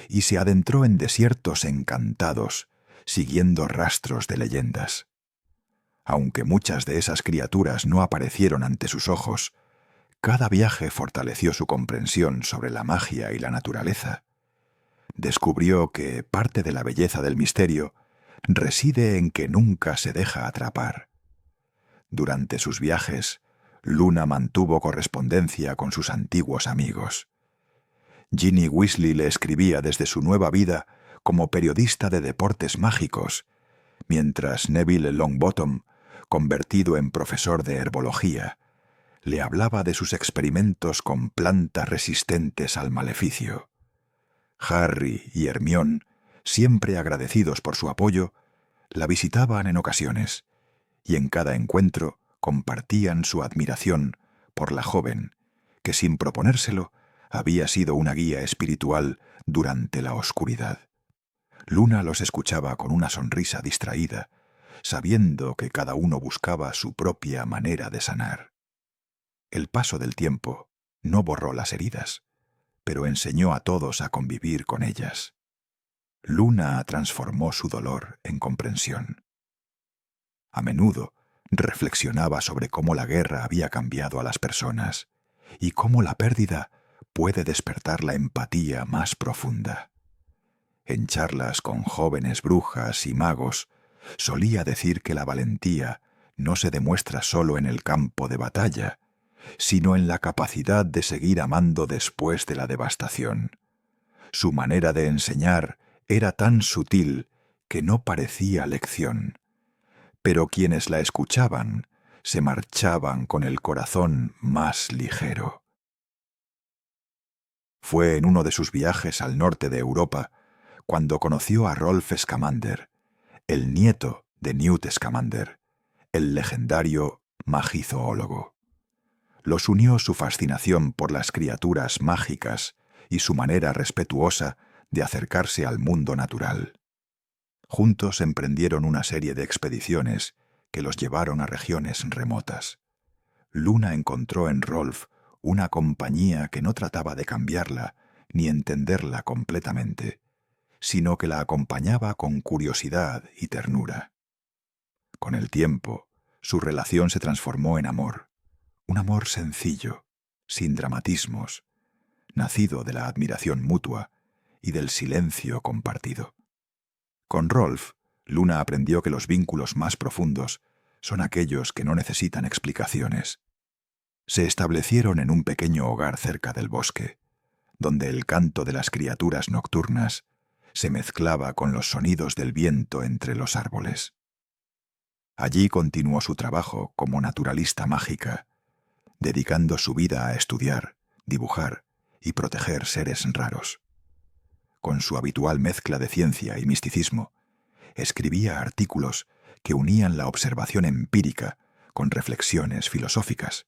y se adentró en desiertos encantados, siguiendo rastros de leyendas. Aunque muchas de esas criaturas no aparecieron ante sus ojos, cada viaje fortaleció su comprensión sobre la magia y la naturaleza. Descubrió que parte de la belleza del misterio reside en que nunca se deja atrapar. Durante sus viajes, Luna mantuvo correspondencia con sus antiguos amigos. Ginny Weasley le escribía desde su nueva vida como periodista de deportes mágicos, mientras Neville Longbottom, convertido en profesor de herbología, le hablaba de sus experimentos con plantas resistentes al maleficio. Harry y Hermione, siempre agradecidos por su apoyo, la visitaban en ocasiones, y en cada encuentro compartían su admiración por la joven, que sin proponérselo había sido una guía espiritual durante la oscuridad. Luna los escuchaba con una sonrisa distraída, sabiendo que cada uno buscaba su propia manera de sanar. El paso del tiempo no borró las heridas, pero enseñó a todos a convivir con ellas. Luna transformó su dolor en comprensión. A menudo reflexionaba sobre cómo la guerra había cambiado a las personas y cómo la pérdida puede despertar la empatía más profunda. En charlas con jóvenes brujas y magos, solía decir que la valentía no se demuestra solo en el campo de batalla, sino en la capacidad de seguir amando después de la devastación. Su manera de enseñar era tan sutil que no parecía lección, pero quienes la escuchaban se marchaban con el corazón más ligero. Fue en uno de sus viajes al norte de Europa cuando conoció a Rolf Scamander, el nieto de Newt Scamander, el legendario magizoólogo. Los unió su fascinación por las criaturas mágicas y su manera respetuosa de acercarse al mundo natural. Juntos emprendieron una serie de expediciones que los llevaron a regiones remotas. Luna encontró en Rolf una compañía que no trataba de cambiarla ni entenderla completamente, sino que la acompañaba con curiosidad y ternura. Con el tiempo, su relación se transformó en amor, un amor sencillo, sin dramatismos, nacido de la admiración mutua y del silencio compartido. Con Rolf, Luna aprendió que los vínculos más profundos son aquellos que no necesitan explicaciones. Se establecieron en un pequeño hogar cerca del bosque, donde el canto de las criaturas nocturnas se mezclaba con los sonidos del viento entre los árboles. Allí continuó su trabajo como naturalista mágica, dedicando su vida a estudiar, dibujar y proteger seres raros. Con su habitual mezcla de ciencia y misticismo, escribía artículos que unían la observación empírica con reflexiones filosóficas,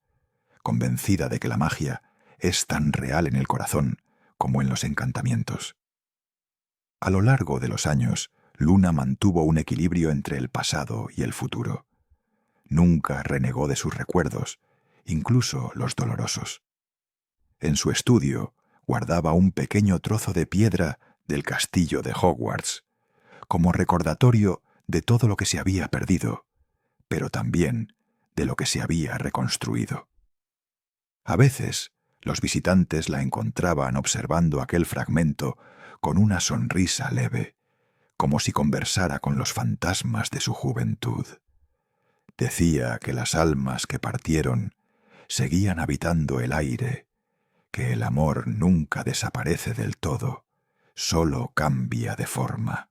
convencida de que la magia es tan real en el corazón como en los encantamientos. A lo largo de los años, Luna mantuvo un equilibrio entre el pasado y el futuro. Nunca renegó de sus recuerdos, incluso los dolorosos. En su estudio guardaba un pequeño trozo de piedra del castillo de Hogwarts, como recordatorio de todo lo que se había perdido, pero también de lo que se había reconstruido. A veces, los visitantes la encontraban observando aquel fragmento con una sonrisa leve, como si conversara con los fantasmas de su juventud. Decía que las almas que partieron seguían habitando el aire, que el amor nunca desaparece del todo, solo cambia de forma.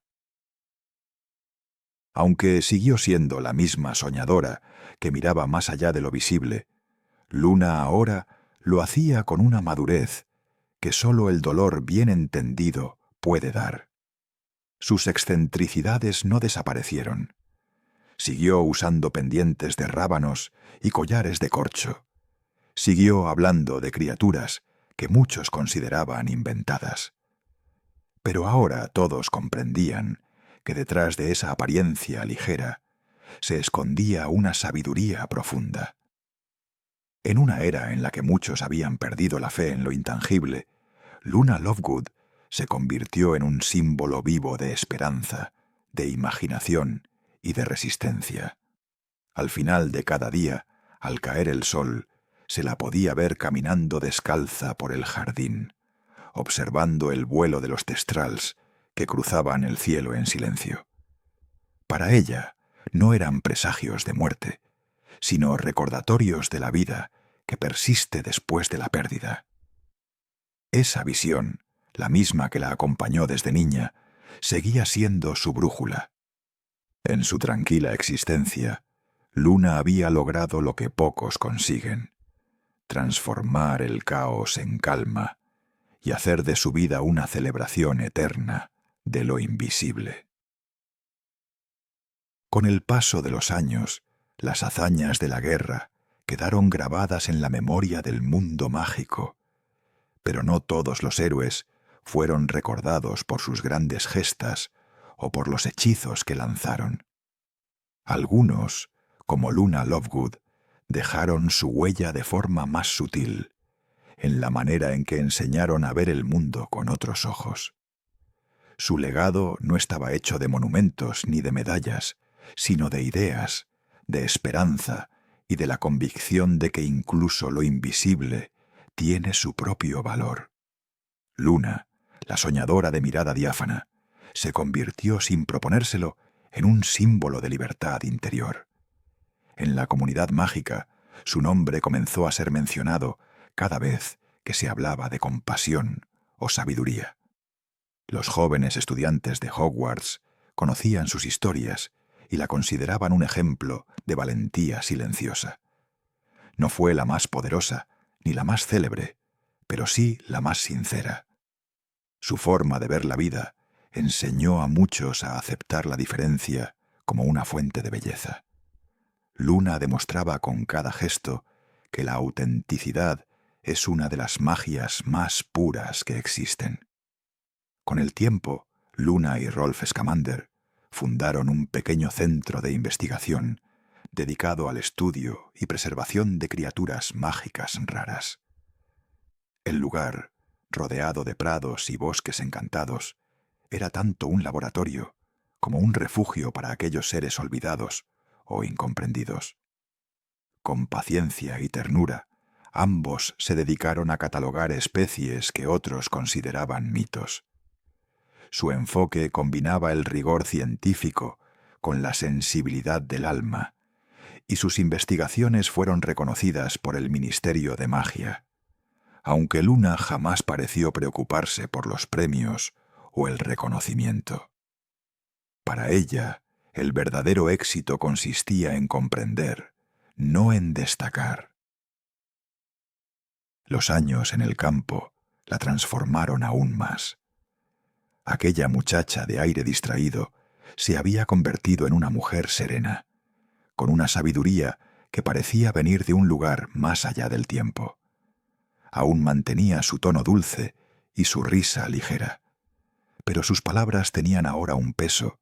Aunque siguió siendo la misma soñadora que miraba más allá de lo visible, Luna ahora lo hacía con una madurez que sólo el dolor bien entendido puede dar. Sus excentricidades no desaparecieron. Siguió usando pendientes de rábanos y collares de corcho. Siguió hablando de criaturas que muchos consideraban inventadas. Pero ahora todos comprendían que detrás de esa apariencia ligera se escondía una sabiduría profunda. En una era en la que muchos habían perdido la fe en lo intangible, Luna Lovegood se convirtió en un símbolo vivo de esperanza, de imaginación y de resistencia. Al final de cada día, al caer el sol, se la podía ver caminando descalza por el jardín, observando el vuelo de los testrals que cruzaban el cielo en silencio. Para ella no eran presagios de muerte, sino recordatorios de la vida que persiste después de la pérdida. Esa visión, la misma que la acompañó desde niña, seguía siendo su brújula. En su tranquila existencia, Luna había logrado lo que pocos consiguen: transformar el caos en calma y hacer de su vida una celebración eterna de lo invisible. Con el paso de los años, las hazañas de la guerra quedaron grabadas en la memoria del mundo mágico, pero no todos los héroes fueron recordados por sus grandes gestas o por los hechizos que lanzaron. Algunos, como Luna Lovegood, dejaron su huella de forma más sutil, en la manera en que enseñaron a ver el mundo con otros ojos. Su legado no estaba hecho de monumentos ni de medallas, sino de ideas, de esperanza y de la convicción de que incluso lo invisible tiene su propio valor. Luna, la soñadora de mirada diáfana, se convirtió sin proponérselo en un símbolo de libertad interior. En la comunidad mágica, su nombre comenzó a ser mencionado cada vez que se hablaba de compasión o sabiduría. Los jóvenes estudiantes de Hogwarts conocían sus historias y la consideraban un ejemplo de valentía silenciosa. No fue la más poderosa ni la más célebre, pero sí la más sincera. Su forma de ver la vida enseñó a muchos a aceptar la diferencia como una fuente de belleza. Luna demostraba con cada gesto que la autenticidad es una de las magias más puras que existen. Con el tiempo, Luna y Rolf Scamander fundaron un pequeño centro de investigación dedicado al estudio y preservación de criaturas mágicas raras. El lugar, rodeado de prados y bosques encantados, era tanto un laboratorio como un refugio para aquellos seres olvidados o incomprendidos. Con paciencia y ternura, ambos se dedicaron a catalogar especies que otros consideraban mitos. Su enfoque combinaba el rigor científico con la sensibilidad del alma, y sus investigaciones fueron reconocidas por el Ministerio de Magia, aunque Luna jamás pareció preocuparse por los premios o el reconocimiento. Para ella, el verdadero éxito consistía en comprender, no en destacar. Los años en el campo la transformaron aún más. Aquella muchacha de aire distraído se había convertido en una mujer serena, con una sabiduría que parecía venir de un lugar más allá del tiempo. Aún mantenía su tono dulce y su risa ligera, pero sus palabras tenían ahora un peso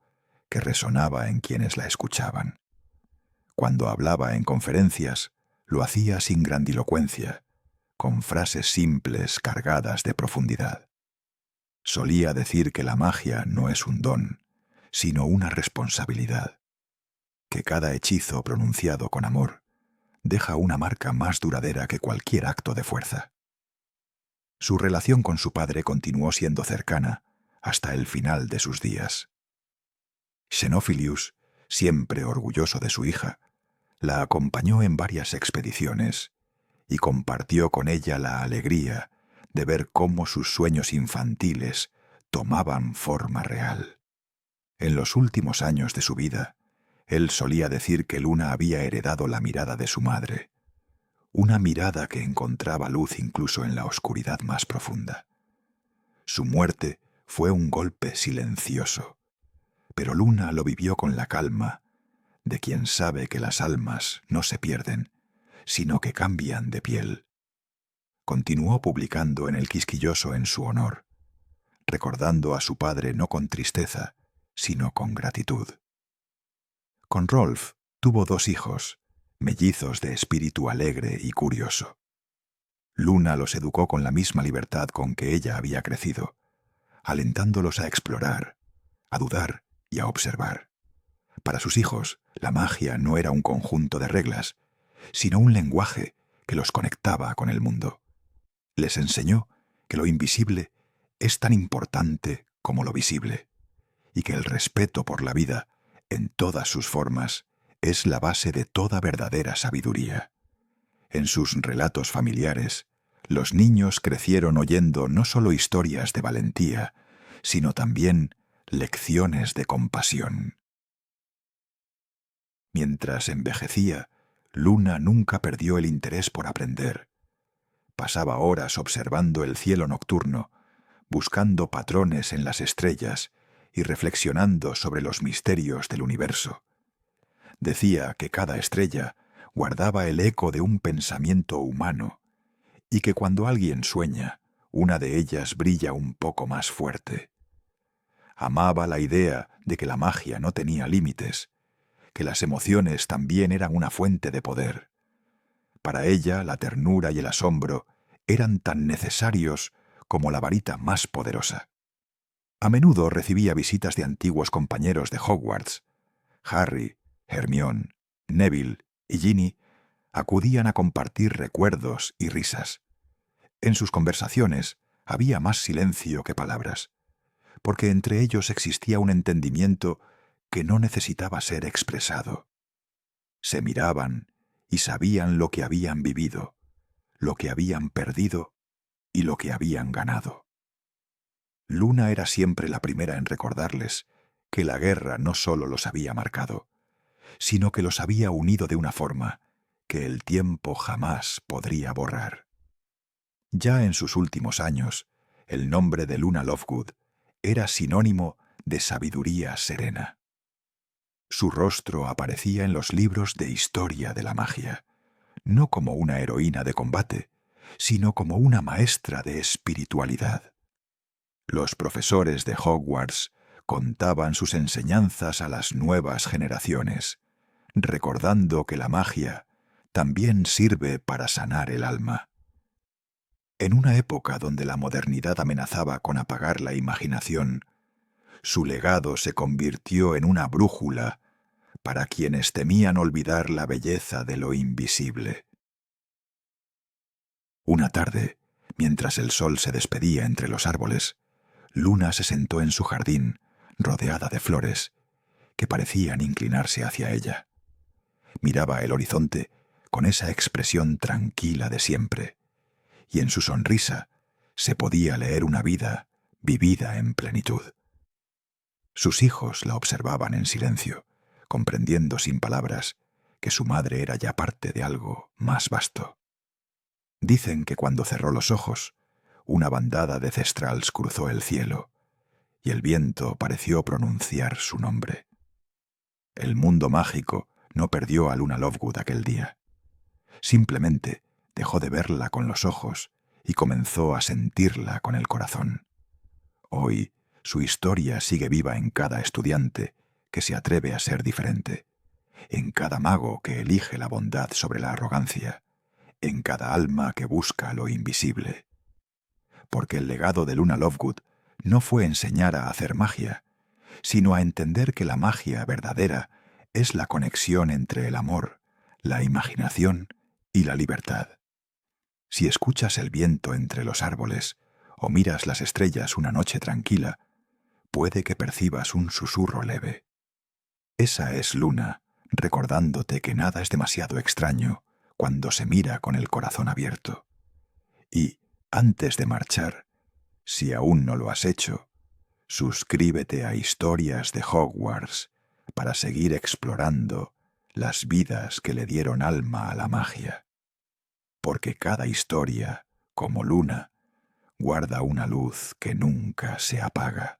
que resonaba en quienes la escuchaban. Cuando hablaba en conferencias, lo hacía sin grandilocuencia, con frases simples cargadas de profundidad. Solía decir que la magia no es un don, sino una responsabilidad, que cada hechizo pronunciado con amor deja una marca más duradera que cualquier acto de fuerza. Su relación con su padre continuó siendo cercana hasta el final de sus días. Xenophilius, siempre orgulloso de su hija, la acompañó en varias expediciones y compartió con ella la alegría de ver cómo sus sueños infantiles tomaban forma real. En los últimos años de su vida, él solía decir que Luna había heredado la mirada de su madre, una mirada que encontraba luz incluso en la oscuridad más profunda. Su muerte fue un golpe silencioso, pero Luna lo vivió con la calma de quien sabe que las almas no se pierden, sino que cambian de piel. Continuó publicando en el Quisquilloso en su honor, recordando a su padre no con tristeza, sino con gratitud. Con Rolf tuvo 2 hijos, mellizos de espíritu alegre y curioso. Luna los educó con la misma libertad con que ella había crecido, alentándolos a explorar, a dudar y a observar. Para sus hijos, la magia no era un conjunto de reglas, sino un lenguaje que los conectaba con el mundo. Les enseñó que lo invisible es tan importante como lo visible, y que el respeto por la vida, en todas sus formas, es la base de toda verdadera sabiduría. En sus relatos familiares, los niños crecieron oyendo no solo historias de valentía, sino también lecciones de compasión. Mientras envejecía, Luna nunca perdió el interés por aprender. Pasaba horas observando el cielo nocturno, buscando patrones en las estrellas y reflexionando sobre los misterios del universo. Decía que cada estrella guardaba el eco de un pensamiento humano y que cuando alguien sueña, una de ellas brilla un poco más fuerte. Amaba la idea de que la magia no tenía límites, que las emociones también eran una fuente de poder. Para ella, la ternura y el asombro eran tan necesarios como la varita más poderosa. A menudo recibía visitas de antiguos compañeros de Hogwarts. Harry, Hermione, Neville y Ginny acudían a compartir recuerdos y risas. En sus conversaciones había más silencio que palabras, porque entre ellos existía un entendimiento que no necesitaba ser expresado. Se miraban y sabían lo que habían vivido, lo que habían perdido y lo que habían ganado. Luna era siempre la primera en recordarles que la guerra no solo los había marcado, sino que los había unido de una forma que el tiempo jamás podría borrar. Ya en sus últimos años, el nombre de Luna Lovegood era sinónimo de sabiduría serena. Su rostro aparecía en los libros de historia de la magia, no como una heroína de combate, sino como una maestra de espiritualidad. Los profesores de Hogwarts contaban sus enseñanzas a las nuevas generaciones, recordando que la magia también sirve para sanar el alma. En una época donde la modernidad amenazaba con apagar la imaginación, su legado se convirtió en una brújula para quienes temían olvidar la belleza de lo invisible. Una tarde, mientras el sol se despedía entre los árboles, Luna se sentó en su jardín, rodeada de flores, que parecían inclinarse hacia ella. Miraba el horizonte con esa expresión tranquila de siempre, y en su sonrisa se podía leer una vida vivida en plenitud. Sus hijos la observaban en silencio, comprendiendo sin palabras que su madre era ya parte de algo más vasto. Dicen que cuando cerró los ojos, una bandada de cestrals cruzó el cielo, y el viento pareció pronunciar su nombre. El mundo mágico no perdió a Luna Lovegood aquel día. Simplemente dejó de verla con los ojos y comenzó a sentirla con el corazón. Hoy su historia sigue viva en cada estudiante que se atreve a ser diferente, en cada mago que elige la bondad sobre la arrogancia, en cada alma que busca lo invisible. Porque el legado de Luna Lovegood no fue enseñar a hacer magia, sino a entender que la magia verdadera es la conexión entre el amor, la imaginación y la libertad. Si escuchas el viento entre los árboles o miras las estrellas una noche tranquila, puede que percibas un susurro leve. Esa es Luna, recordándote que nada es demasiado extraño cuando se mira con el corazón abierto. Y, antes de marchar, si aún no lo has hecho, suscríbete a Historias de Hogwarts para seguir explorando las vidas que le dieron alma a la magia. Porque cada historia, como Luna, guarda una luz que nunca se apaga.